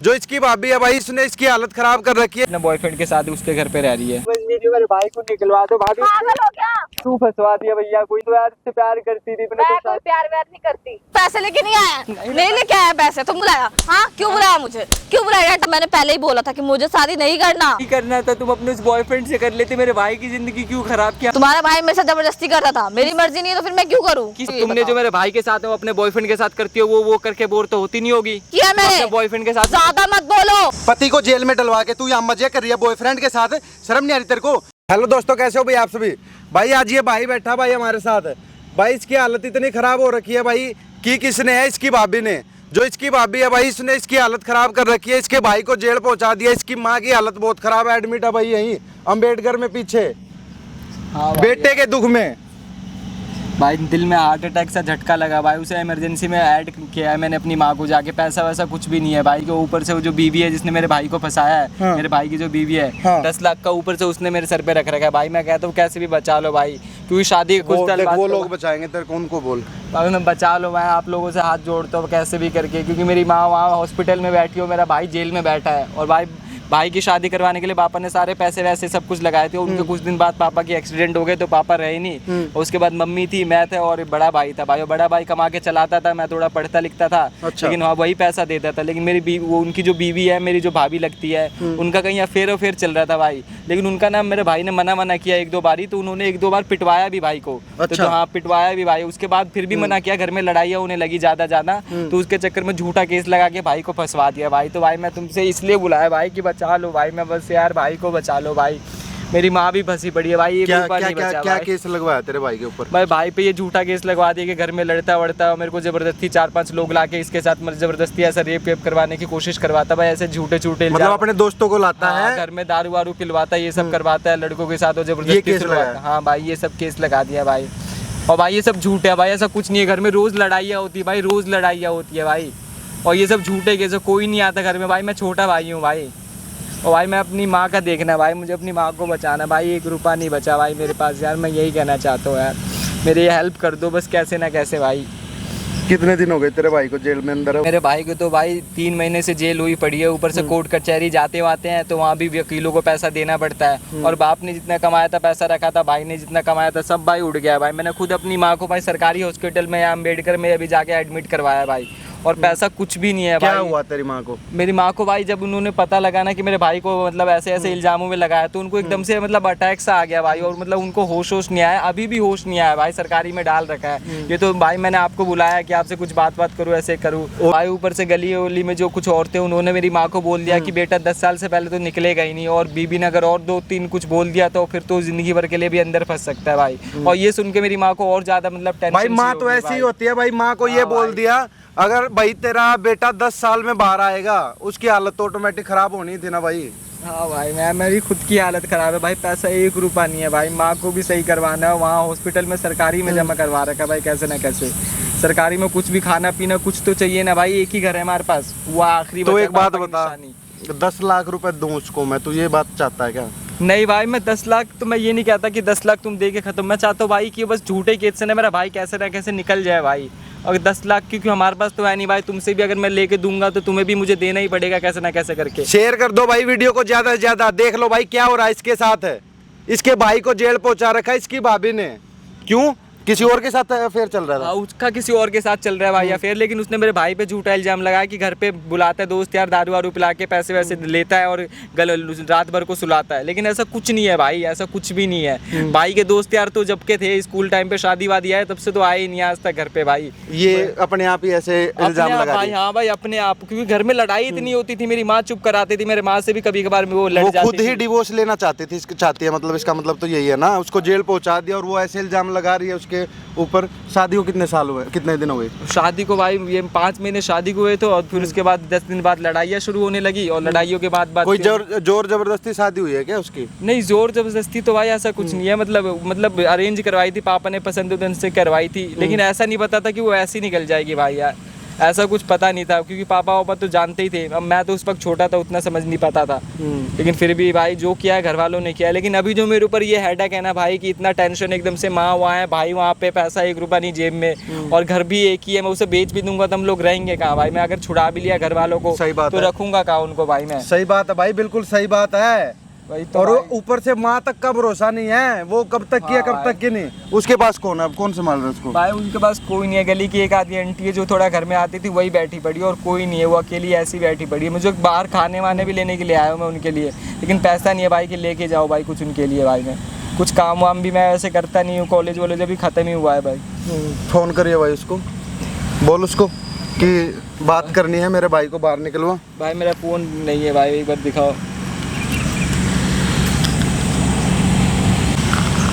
जो इसकी भाभी है भाई, इसने इसकी हालत खराब कर रखी है। अपने बॉयफ्रेंड के साथ उसके घर पे रह रही है। मेरे भाई को निकलवा दो भाभी। पागल हो क्या? तू फंसवा दिया भैया, कोई तो यार से प्यार करती थी। मैं कोई प्यार व्यार नहीं करती। पैसे लेके नहीं आया, नहीं लेके आया पैसे। तुम बुलाया? हाँ क्यों बुलाया मुझे? क्यों बुलाया? मैंने पहले ही बोला था कि मुझे शादी नहीं करना। नहीं करना था, तुम अपने उस बॉयफ्रेंड से कर लेते। मेरे भाई की जिंदगी क्यों खराब किया? तुम्हारा भाई मेरे साथ जबरदस्ती करता था, मेरी मर्जी नहीं है तो फिर मैं क्यों करूँ? तुमने जो मेरे भाई के साथ है वो अपने बॉयफ्रेंड के साथ करती हो, वो करके बोर तो होती नहीं होगी? किया मैंने बॉयफ्रेंड के साथ। ज्यादा मत बोलो। पति को जेल में डलवा के तू यहाँ मजे कर रही है बॉयफ्रेंड के साथ, शर्म नहीं आ रही तेरे को? हेलो दोस्तों, कैसे हो भाई आप सभी? भाई आज ये भाई बैठा भाई हमारे साथ। भाई इसकी हालत इतनी खराब हो रखी है भाई कि किसने है, इसकी भाभी ने। जो इसकी भाभी है भाई, इसने इसकी हालत खराब कर रखी है। इसके भाई को जेल पहुंचा दिया। इसकी माँ की हालत बहुत खराब है, एडमिट है भाई यहीं अम्बेडकर में पीछे। हाँ बेटे के दुख में भाई दिल में हार्ट अटैक सा झटका लगा भाई। उसे इमरजेंसी में ऐड किया है मैंने अपनी माँ को जाके। पैसा वैसा कुछ भी नहीं है भाई के। ऊपर से वो जो बीवी है जिसने मेरे भाई को फंसाया है, हाँ। मेरे भाई की जो बीवी है, हाँ। 10 लाख का ऊपर से उसने मेरे सर पे रख रखा है भाई। मैं कहता हूँ कैसे भी बचा लो भाई, क्योंकि शादी कुछ वो लोग बचाएंगे तेरे को, उनको बोल भाई मैं बचा लो। मैं आप लोगों से हाथ जोड़ता हूँ कैसे भी करके, क्योंकि मेरी माँ वहाँ हॉस्पिटल में बैठी हो, मेरा भाई जेल में बैठा है। और भाई की शादी करवाने के लिए पापा ने सारे पैसे वैसे सब कुछ लगाए थे। उनके कुछ दिन बाद पापा की एक्सीडेंट हो गए तो पापा रहे नहीं। और उसके बाद मम्मी थी, मैं था और बड़ा भाई था भाई। और बड़ा भाई कमा के चलाता था, मैं थोड़ा पढ़ता लिखता था। अच्छा। लेकिन हाँ वही पैसा देता था। लेकिन मेरी बीवी, वो उनकी जो बीवी है, मेरी जो भाभी लगती है, उनका कहीं अफेयर चल रहा था भाई। लेकिन उनका नाम मेरे भाई ने मना किया 1-2 बारी, तो उन्होंने 1-2 बार पिटवाया भी भाई को। अच्छा। तो हाँ पिटवाया भी भाई। उसके बाद फिर भी मना किया, घर में लड़ाइयाँ होने लगी ज्यादा। तो उसके चक्कर में झूठा केस लगा के भाई को फंसवा दिया भाई। तो भाई मैं तुमसे इसलिए बुलाया भाई कि बचा लो भाई, मैं बस यार भाई को बचा लो भाई। मेरी माँ भी फंसी पड़ी है भाई। क्या केस लगवाया तेरे भाई के ऊपर? भाई पे ये झूठा केस लगवा दिया कि घर में लड़ता वड़ता और मेरे को जबरदस्ती 4-5 लोग लाके इसके साथ जबरदस्ती ऐसा रेप करवाने की कोशिश करवाता भाई। ऐसे झूठे मतलब अपने दोस्तों को लाता है, घर में दारू वारू पिलवाता है, ये सब करवाता है लड़कों के साथ और जबरदस्ती करवाता है। हाँ भाई ये सब केस लगा दिया भाई। और भाई ये सब झूठ है भाई, ऐसा कुछ नहीं है। घर में रोज लड़ाइयाँ होती है भाई, रोज लड़ाइयाँ होती है भाई। और ये सब झूठे केस, कोई नहीं आता घर में भाई। मैं छोटा भाई हूँ भाई। और भाई मैं अपनी माँ का देखना भाई, मुझे अपनी माँ को बचाना भाई। 1 रुपया नहीं बचा भाई मेरे पास यार। मैं यही कहना चाहता हूँ यार, मेरी ये हेल्प कर दो बस, कैसे ना कैसे भाई। कितने दिन हो गए तेरे भाई को जेल में अंदर? मेरे भाई को तो भाई 3 महीने से जेल हुई पड़ी है। ऊपर से कोर्ट कचहरी जाते आते हैं तो वहाँ भी वकीलों को पैसा देना पड़ता है। और बाप ने जितना कमाया था, पैसा रखा था, भाई ने जितना कमाया था, सब भाई उड़ गया भाई। मैंने खुद अपनी माँ को भाई सरकारी हॉस्पिटल में या अम्बेडकर में अभी जाके एडमिट करवाया भाई। और पैसा कुछ भी नहीं है भाई। क्या हुआ तेरी माँ को? मेरी माँ को भाई जब उन्होंने पता लगा ना कि मेरे भाई को मतलब ऐसे इल्जामों में लगाया, तो उनको एकदम से मतलब अटैक सा आ गया भाई। और मतलब उनको होश नहीं आया, अभी भी होश नहीं आया भाई। सरकारी में डाल रखा है ये तो भाई। मैंने आपको बुलाया कि आपसे कुछ बात करूँ, ऐसे करूँ भाई। ऊपर से गली वली में जो कुछ औरतें, उन्होंने मेरी माँ को बोल दिया कि बेटा 10 साल से पहले तो निकलेगा ही नहीं। और बीबी ने अगर और 2-3 कुछ बोल दिया तो फिर तो जिंदगी भर के लिए भी अंदर फंस सकता है भाई। और ये सुन के मेरी माँ को और ज्यादा मतलब टेंशन। भाई माँ तो ऐसी ही होती है भाई। माँ को ये बोल दिया अगर भाई तेरा बेटा 10 साल में बाहर आएगा, उसकी हालत तो ऑटोमेटिक खराब होनी थी ना भाई। हाँ भाई मेरी खुद की हालत खराब है भाई। पैसा 1 रुपया नहीं है भाई। माँ को भी सही करवाना है, वहाँ हॉस्पिटल में सरकारी में जमा करवा रखा है भाई। कैसे ना कैसे सरकारी में कुछ भी खाना पीना कुछ तो चाहिए ना भाई। एक ही घर है हमारे पास, वो आखिरी। तो एक बात बता, 10 लाख रुपए दूं उसको मैं, तो ये बात चाहता है क्या? नहीं भाई मैं 10 लाख तो मैं ये नहीं कहता कि 10 लाख तुम दे के खत्म। मैं चाहता हूँ भाई कि बस झूठे केस से ना मेरा भाई कैसे ना कैसे निकल जाए भाई। और 10 लाख क्योंकि हमारे पास तो है नहीं भाई। तुमसे भी अगर मैं लेके दूंगा तो तुम्हें भी मुझे देना ही पड़ेगा कैसे ना कैसे करके। शेयर कर दो भाई वीडियो को ज्यादा से ज्यादा। देख लो भाई क्या हो रहा है इसके साथ है। इसके भाई को जेल पहुंचा रखा है इसकी भाभी ने। क्यों? किसी और के साथ अफेयर चल रहा था? उसका किसी और के साथ चल रहा है भाई अफेयर। लेकिन उसने मेरे भाई पे झूठा इल्जाम लगाया कि घर पे बुलाता है दोस्त यार, दारू वारू पिला के पैसे वैसे लेता है और रात भर को सुलाता है। लेकिन ऐसा कुछ नहीं है भाई, ऐसा कुछ भी नहीं है। भाई के दोस्त यार तो जब के थे स्कूल टाइम पे, शादी वादी आए तब से तो आए ही नहीं आज तक घर पे भाई। ये अपने आप ही ऐसे इल्जाम लगा भाई। हाँ भाई अपने आप, क्योंकि घर में लड़ाई इतनी होती थी, मेरी माँ चुप कराती थी। मेरे माँ से भी कभी कभार वो लड़ जाती थी। खुद ही डिवोर्स लेना चाहती है मतलब इसका मतलब तो यही है ना। उसको जेल पहुंचा दिया और वो ऐसे इल्जाम लगा रही है उसके ऊपर। शादी को कितने साल हुए, कितने दिन हो गए शादी को भाई? ये 5 महीने शादी को हुए थे और फिर उसके बाद 10 दिन बाद लड़ाइयाँ शुरू होने लगी। और लड़ाइयों के बाद कोई जोर जबरदस्ती शादी हुई है क्या उसकी? नहीं जोर जबरदस्ती तो भाई ऐसा कुछ नहीं है। मतलब अरेंज करवाई थी, पापा ने पसंद से करवाई थी। लेकिन ऐसा नहीं पता था कि वो ऐसी निकल जाएगी भाई यार। ऐसा कुछ पता नहीं था, क्योंकि पापा वापा तो जानते ही थे। अब मैं तो उस वक्त छोटा था, उतना समझ नहीं पाता था, लेकिन फिर भी भाई जो किया है घर वालों ने किया। लेकिन अभी जो मेरे ऊपर ये हेडेक है ना भाई, कि इतना टेंशन, एकदम से माँ वहाँ है, भाई वहाँ पे, पैसा 1 रुपया नहीं जेब में, और घर भी एक ही है। मैं उसे बेच भी दूंगा तो हम लोग रहेंगे कहाँ भाई? मैं अगर छुड़ा भी लिया घर वालों को सही बात तो है। रखूंगा कहाँ उनको भाई मैं? सही बात है भाई, बिल्कुल सही बात है। वही तो और भाई। ऊपर से माँ तक का भरोसा नहीं है, वो कब तक की है कब तक की नहीं। उसके पास कौन है, अब कौन संभाल रहा है उसको? भाई उनके पास कोई नहीं है। गली की एक आधी आंटी है जो थोड़ा घर में आती थी, वही बैठी पड़ी, और कोई नहीं है, वो अकेली ऐसी बैठी पड़ी है। मुझे बाहर खाने वाने भी लेने के लिए आया हूँ मैं उनके लिए, लेकिन पैसा नहीं है भाई कि लेके जाओ भाई कुछ उनके लिए भाई। मैं कुछ काम वाम भी मैं ऐसे करता नहीं हूँ, कॉलेज वॉलेज अभी ख़त्म ही हुआ है भाई। फोन करिए भाई उसको, बोल उसको कि बात करनी है, मेरे भाई को बाहर निकलवा। भाई मेरा फ़ोन नहीं है भाई, एक बार दिखाओ।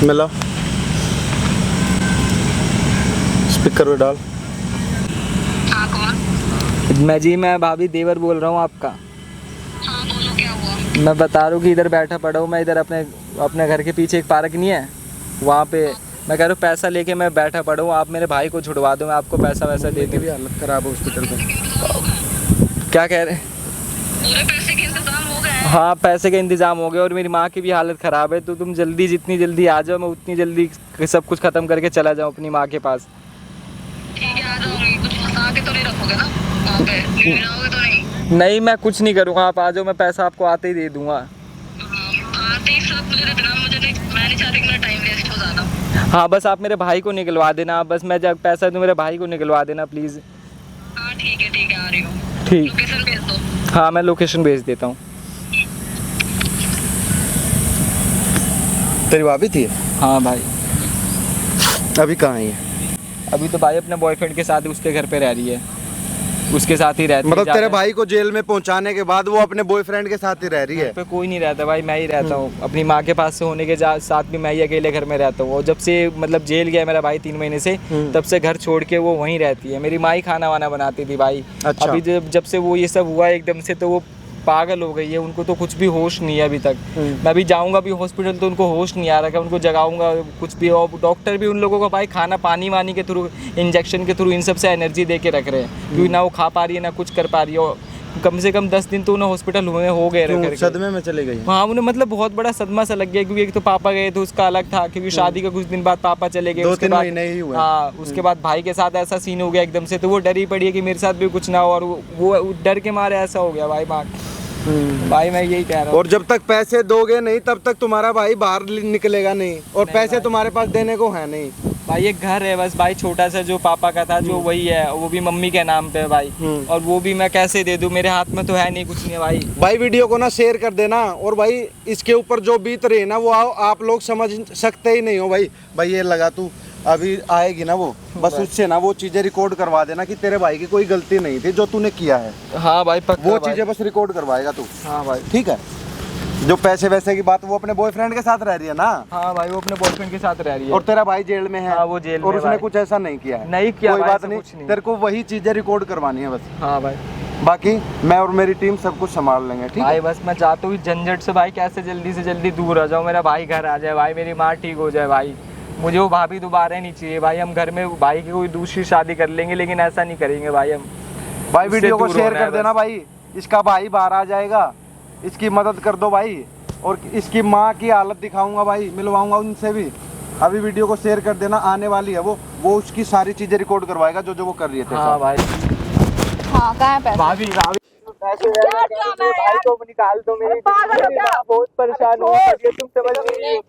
मिला, स्पीकर पे डाल। हाँ कौन? मैं भाभी देवर बोल रहा हूँ आपका। हाँ बोलो क्या हुआ? मैं बता रहा हूँ कि इधर बैठा पड़ा हूँ मैं, इधर अपने घर के पीछे एक पार्क नहीं है, वहाँ पे मैं कह रहा हूँ पैसा लेके मैं बैठा पड़ा हूँ। आप मेरे भाई को छुड़वा दो, मैं आपको पैसा वैसा दे दूँ। हालत खराब है हॉस्पिटल में। क्या कह रहे हैं? पूरे पैसे के इंतजाम हो गए हैं? हाँ पैसे का इंतज़ाम हो गया, और मेरी माँ की भी हालत ख़राब है, तो तुम जल्दी, जितनी जल्दी आ जाओ, मैं उतनी जल्दी सब कुछ ख़त्म करके चला जाऊँ अपनी माँ के पास। ठीक है आ जाऊंगी। कुछ फंसा के तो नहीं रखोगे ना वहाँ पे? ले जाओगे तो नहीं? नहीं मैं कुछ नहीं करूँगा, आप आ जाओ, मैं पैसा आपको आते ही दे दूँगा। आते ही सब मुझे दे देना। मुझे नहीं, मैं नहीं चाहती कि मेरा टाइम वेस्ट हो ज़्यादा। हाँ बस आप मेरे भाई को निकलवा देना, आप बस मैं जब पैसा दूँ मेरे भाई को निकलवा देना प्लीज़। हाँ ठीक है आ रही हूँ। ठीक। लोकेशन भेज दो। हाँ मैं लोकेशन भेज देता हूँ। तेरी भाभी थी? हाँ भाई। अभी कहाँ है? अभी तो भाई अपने बॉयफ्रेंड के साथ उसके घर पे रह रही है, उसके साथ ही रहती है। मतलब तेरे भाई को जेल में पहुंचाने के बाद वो अपने बॉयफ्रेंड के साथ ही रह रही है? पे कोई नहीं रहता भाई, मैं ही रहता हूँ। अपनी माँ के पास से होने के साथ भी मैं ही अकेले घर में रहता हूँ। और जब से मतलब जेल गया मेरा भाई 3 महीने से, तब से घर छोड़ के वो वहीं रहती है। मेरी माँ ही खाना वाना बनाती थी भाई। अच्छा। अभी जब से वो ये सब हुआ एकदम से, तो वो पागल हो गई है, उनको तो कुछ भी होश नहीं है अभी तक। मैं अभी जाऊंगा भी हॉस्पिटल तो उनको होश नहीं आ रहा, कि उनको जगाऊंगा कुछ भी। और डॉक्टर भी उन लोगों को भाई खाना पानी वानी के थ्रू, इंजेक्शन के थ्रू, इन सब से एनर्जी दे के रख रहे हैं, क्योंकि ना वो खा पा रही है ना कुछ कर पा रही है। और कम से कम 10 दिन तो उन्हें हॉस्पिटल हुए हो गए रह करके। सदमे में चले गई? हाँ उन्हें मतलब बहुत बड़ा सदमा सा लग गया, क्योंकि एक तो पापा गए थे, उसका अलग था, क्योंकि शादी का कुछ दिन बाद पापा चले गए। 2-3 महीने ही हुए। हाँ उसके बाद भाई के साथ ऐसा सीन हो गया एकदम से, तो वो डरी पड़ी है कि मेरे साथ भी कुछ ना हो, और वो डर के मारे ऐसा हो गया भाई माँ। भाई मैं यही कह रहा हूँ। और जब तक पैसे दोगे नहीं तब तक तुम्हारा भाई बाहर निकलेगा नहीं, और पैसे तुम्हारे पास देने को है नहीं। भाई एक घर है बस भाई छोटा सा, जो पापा का था, जो वही है, वो भी मम्मी के नाम पे है भाई। और वो भी मैं कैसे दे दूं, मेरे हाथ में तो है नहीं, कुछ नहीं है भाई। भाई वीडियो को ना शेयर कर देना, और भाई इसके ऊपर जो बीत रही है ना वो आप लोग समझ सकते ही नहीं हो भाई। भाई ये लगा तू अभी आएगी ना वो, बस उससे ना वो चीजें रिकॉर्ड करवा देना कि तेरे भाई की कोई गलती नहीं थी जो तूने किया है। हाँ भाई पक्का वो भाई। चीजें बस रिकॉर्ड करवाएगा तू। हाँ भाई। ठीक है। जो पैसे वैसे की बात, वो अपने बॉयफ्रेंड के साथ रह रही है ना? हाँ भाई वो अपने बॉयफ्रेंड के साथ रह रही है। और तेरा भाई जेल में है? हाँ, वो जेल और में उसने भाई। कुछ ऐसा नहीं किया है? नहीं किया कोई भाई, बात ऐसा नहीं, कुछ नहीं। तेरे को वही चीजें रिकॉर्ड करवानी है बस। हाँ भाई। बाकी मैं और मेरी टीम सब कुछ संभाल लेंगे। ठीक भाई है? बस मैं चाहता हूँ झंझट से भाई कैसे जल्दी से जल्दी दूर आ जाऊँ, मेरा भाई घर आ जाए भाई, मेरी माँ ठीक हो जाए भाई। मुझे वो भाभी दोबारा नहीं चाहिए भाई। हम घर में भाई की कोई दूसरी शादी कर लेंगे, लेकिन ऐसा नहीं करेंगे भाई हम। भाई वीडियो को दूर शेयर होना है कर देना भाई, इसका भाई बाहर आ जाएगा, इसकी मदद कर दो भाई। और इसकी माँ की हालत दिखाऊंगा भाई, मिलवाऊंगा उनसे भी। अभी वीडियो को शेयर कर देना, आने वाली है वो उसकी सारी चीजें रिकॉर्ड करवाएगा जो जो वो कर रही है। हाँ भाई। हाँ कहाँ है पैसे? भाभी भाभी पैसे क्या ड्रामा है भाई यार? को निकाल दो। मेरी पागल हो मेरी क्या? माँ बहुत परेशान हो रही है, तुम समझ नहीं रही हो।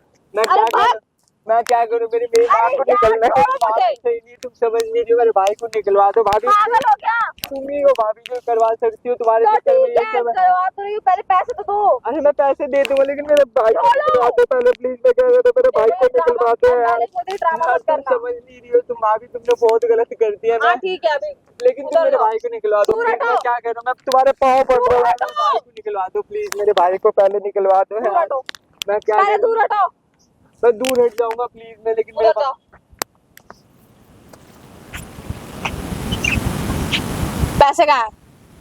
मैं क्या करूँ, मेरी माँ अरे को यार, निकलना है। छोड़ो मुझे। सही नहीं, तुम समझ नहीं रही हो। मेरे भाई को निकलवा दो भाभी। पागल हो क्या? तुम ही हो भाभी जो करवा सकती हो, तुम्हारे तो चक्कर में ठीक ये है, सब है। करवा तो रही हूँ, पहले पैसे तो दो। अरे मैं पैसे दे दूंगा, लेकिन मेरे भाई को निकलवा दो पहले प्लीज। मैं कह रहा था मेरे भाई को निकलवा दो यार। ड्रामा यार मत तुम करना। समझ नहीं रही हो, तुम भाभी तुमने बहुत गलत कर दिया। हाँ मैं ठीक है अभी, लेकिन तुम मेरे भाई को निकलवा दो दूर प्लीज। हटो। मैं क्या करूँ, मैं तुम्हारे पाँव पड़ रहा हूँ। दूर मेरे भाई को निकलवा दो प्लीज, मेरे भाई को पहले निकलवा दो दूर यार। हटो। मैं क्या पहले करूँ, दूर हटो, मैं दूर हट जाऊंगा प्लीज मैं, लेकिन दूर मेरे हटो। भाई पैसे कहाँ है?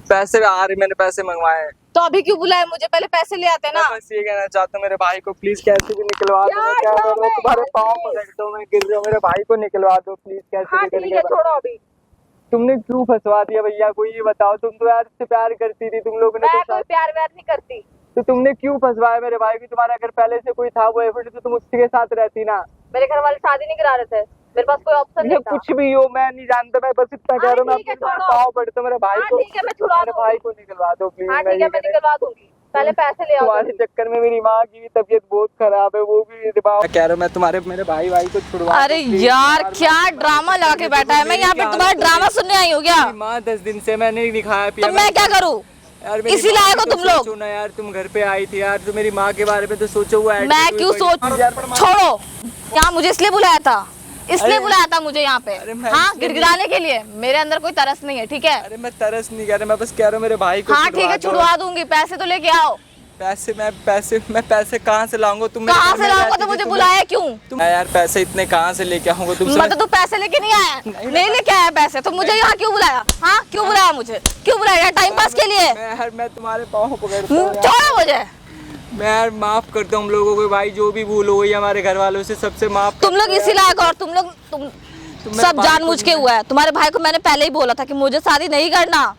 पैसे आ रहे, मैंने पैसे मंगवाए। तो अभी क्यों बुलाए मुझे? पहले पैसे ले आते ना। मैं बस ये कहना चाहता हूँ मेरे भाई को प्लीज कैसे भी निकलवा दो। मैं यार, क्या कर रहा हूँ, ड्रामे, तुम्हारे यार, पाँव please। पकड़ दो, मैं गिर रहा हूँ। मेरे भाई को निकलवा दो प्लीज कैसे हाँ भी ठीक करके। है, छोड़ो अभी। तुमने क्यों फंसवा दिया भैया को, ये बताओ। तुम तो यार उससे प्यार करती थी, तुम लोगों ने मैं तो कोई प्यार व्यार नहीं करती। तो तुमने क्यों फंसवाया मेरे भाई को? तुम्हारा अगर पहले से कोई था बॉयफ्रेंड तो तुम उसके साथ रहती ना। मेरे घर वाले शादी नहीं करा रहे थे, मेरे पास कोई ऑप्शन ये नहीं था। कुछ भी हो मैं नहीं जानता, मैं बस इतना कह रहा हूँ। मैं ठीक है, अपने छोड़ो। पाँव पड़ता हूँ मेरे भाई हाँ, को, ठीक है, मैं छुड़वा मेरे दूंगी। भाई को निकलवा दो प्लीज। हाँ ठीक है, मैं निकलवा दूंगी, पहले पैसे ले आओ। तुम्हारे चक्कर में मेरी माँ की भी तबीयत बहुत खराब है, वो भी दिमाग। मैं कह रहा हूँ मैं तुम्हारे मेरे भाई को छुड़वा। अरे यार क्या ड्रामा लगा के बैठा है, मैं यहाँ पे तुम्हारा ड्रामा सुनने आई हूँ क्या? माँ 10 दिन से मैंने नहीं दिखाया पिया। तो मैं क्या करूँ? यार मेरी इसी माँ लायक हो की तो तुम लोग। सोचो ना यार, तुम घर पे आई थी यार, तो मेरी माँ के बारे में तो सोचो। हुआ मैं क्यों छोड़ो, यहाँ मुझे इसलिए बुलाया था, इसलिए बुलाया था मुझे यहाँ पे। अरे मैं हाँ, इसलिए गिड़गिड़ाने के लिए। मेरे अंदर कोई तरस नहीं है, ठीक है? अरे मैं तरस नहीं कह रहा, मैं बस कह रहा हूँ मेरे भाई को हाँ ठीक है, दो। छुड़वा दूंगी, पैसे तो लेके आओ। मैं पैसे कहाँ से लाऊंगा? तुम मेरे कहाँ घर से में लाऊंगा? रहती तो थी, मुझे तुम- बुलाया क्यों? तुम यार पैसे इतने कहाँ से लेके आऊंगा? तुम मतलब तू पैसे लेके नहीं आया, नहीं लेके आया पैसे, तो मुझे यहाँ क्यों बुलाया? हाँ क्यों बुलाया मुझे, क्यों बुलाया? टाइम पास के लिए? मैं तुम्हारे पाँव पकड़ता हूँ यार। छोड़ो मुझे। मैं यार माफ करता हूँ हम लोगों को भाई, जो भी भूल हो गई हमारे घर वालों से, सबसे माफ। तुम लोग इसी लायक, और तुम मेरे सब भाई जानबूझ को के हुआ है। तुम्हारे भाई को मैंने पहले ही बोला था कि मुझे शादी नहीं करना।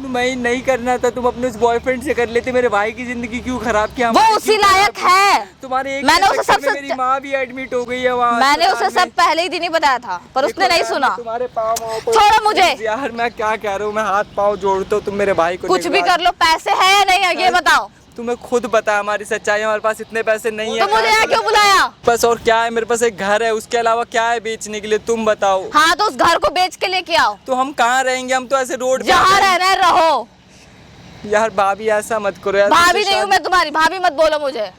मैं नहीं करना था, तुम अपने उस बॉयफ्रेंड से कर लेते। मेरे भाई की जिंदगी क्यों खराब किया? वो उसी लायक है। तुम्हारे एक मैंने उसे चक्कर में सबसे मेरी माँ भी एडमिट हो गई है वहाँ। मैंने उसे अस्पताल सब पहले ही दिन ही बताया था, पर में। उसने नहीं देखो यार, सुना। मैं तुम्हारे पाँव छोड़ो मुझे। यार मैं क्या कह रहा हूँ, मैं हाथ पाँव जोड़ता हूँ, तुम मेरे भाई को कुछ भी निकलवा कर लो, पैसे है या नहीं है ये बताओ। तुम्हें खुद पता हमारी सच्चाई, हमारे पास इतने पैसे नहीं है। तो मुझे यहाँ क्यों बुलाया? बस और क्या है, मेरे पास एक घर है, उसके अलावा क्या है बेचने के लिए? तुम बताओ। हाँ तो उस घर को बेच के लेके आओ। तो हम कहाँ रहेंगे? हम तो ऐसे रोड पे जहाँ रहना है रहो। यार भाभी ऐसा मत करो यार। भाभी नहीं हूँ मैं तुम्हारी, भाभी मत बोलो मुझे।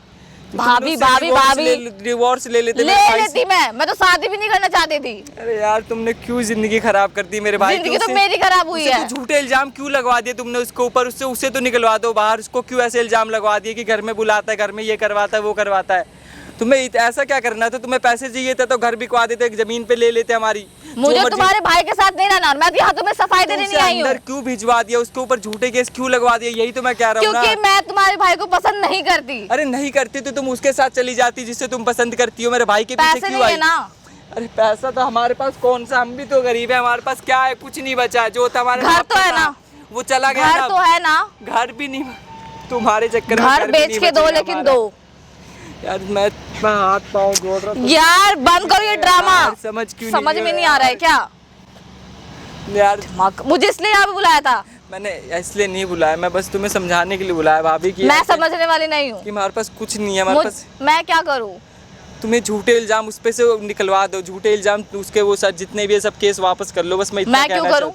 भाभी भाभी भाभी डिवोर्स ले लेते ले मेरे भाई से। लेती मैं तो शादी भी नहीं करना चाहती थी। अरे यार तुमने क्यों जिंदगी खराब कर दी मेरे भाई की? जिंदगी तो उससे- मेरी खराब हुई उसे है। तो झूठे इल्जाम क्यों लगवा दिए तुमने उसके ऊपर? उससे तो निकलवा दो बाहर। उसको क्यों ऐसे इल्जाम लगवा दिए कि घर में बुलाता है, घर में ये करवाता है, वो करवाता है? तुम्हें ऐसा क्या करना था? तुम्हें पैसे चाहिए थे तो घर बिकवा देते, जमीन पे ले लेते हमारी। मुझे तुम्हारे भाई के साथ नहीं रहना, मैं यहाँ तुम्हें सफाई देने नहीं आई हूँ। अंदर क्यों भिजवा दिया? उसके ऊपर झूठे केस क्यों लगवा दिया? यही तो मैं कह रहा हूँ ना। क्योंकि मैं तुम्हारे भाई को पसंद नहीं करती। अरे नहीं करती तो तुम उसके साथ चली जाती जिससे तुम पसंद करती हो। मेरे भाई के पीछे पैसे क्यों नहीं है आई? ना। अरे पैसा तो हमारे पास कौन सा, हम भी तो गरीब है। हमारे पास क्या है? कुछ नहीं बचा है। जो था हमारे घर बाप तो का है था, ना। वो चला गया घर ना। तो है ना। घर भी नहीं, तुम्हारे चक्कर में घर भी बेच नहीं के दो, बचेगा लेकिन हमारा। दो। यार मैं हाथ पाँव जोड़ रहा हूँ। यार बंद करो ये ड्रामा। यार, समझ में नहीं आ रहा है क्या? यार मुझे इसलिए यहाँ पे बुलाया था। मैंने इसलिए नहीं बुलाया, मैं बस तुम्हें समझाने के लिए बुलाया भाभी की। मैं समझने वाली नहीं हूँ। कि हमारे पास कुछ नहीं है। हमारे पास मैं क्या करूँ? तुम्हें झूठे इल्जाम उस पे से निकलवा दो। झूठे इल्जाम उसके वो सब जितने भी है सब केस वापस कर लो। बस मैं इतना मैं क्यों कहना करूँ?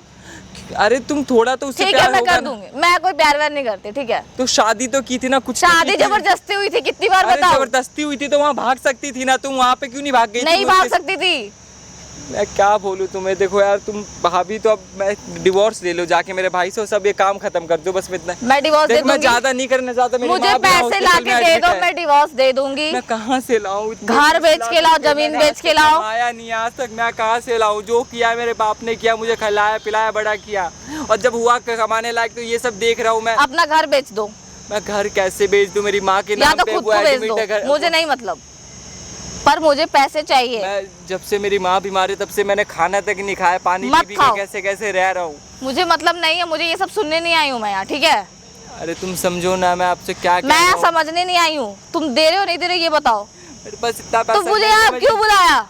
अरे तुम थोड़ा तो उससे ठीक है प्यार मैं होगा कर ना। दूंगी। मैं कोई प्यार व्यार नहीं करती, ठीक है? तो शादी तो की थी ना, कुछ तो शादी की थी। जबरदस्ती हुई थी, कितनी बार अरे बताओ? जबरदस्ती हुई थी तो वहाँ भाग सकती थी ना। तुम वहाँ पे क्यों नहीं भाग गई? नहीं तुम भाग उसके- सकती थी। मैं क्या बोलूँ तुम्हें? देखो यार तुम भाभी, तो अब मैं डिवोर्स ले लो जाके मेरे भाई से, और सब ये काम खत्म कर दो। बस मैं इतना मैं डिवोर्स दे देख, मैं दूंगी। ज्यादा नहीं करना चाहता। मेरी मुझे माँ भी पैसे हॉस्पिटल ला में के दे एडमिट दो, है। मैं डिवोर्स दे दूंगी। मैं कहाँ से लाऊं? घर बेच के लाओ, जमीन बेच के लाओ। आया नहीं आज तक, मैं कहाँ से लाऊं? जो किया है मेरे बाप ने किया, मुझे खिलाया पिलाया बड़ा किया, और जब हुआ कमाने लायक तो ये सब देख रहा हूँ मैं। अपना घर बेच दो, मैं घर कैसे बेच दूं? मेरी माँ के या नाम तो पे खुद वो को बेच एडमिट दो, है घर। मुझे नहीं मतलब, पर मुझे पैसे चाहिए। मैं जब से मेरी माँ बीमार है तब से मैंने खाना तक नहीं खाया, पानी मत पी खाओ। के कैसे कैसे रह रहा हूँ। मुझे मतलब नहीं है, मुझे ये सब सुनने नहीं आई हूँ मैं यहाँ, ठीक है? अरे तुम समझो ना, मैं आपसे क्या कह रहा मैं हूँ। समझने नहीं आई हूँ। तुम दे रहे हो नहीं दे रहे ये बताओ? मेरे पास इतना पैसा तो मुझे नहीं है, यहाँ मैं- क्यों बुलाया?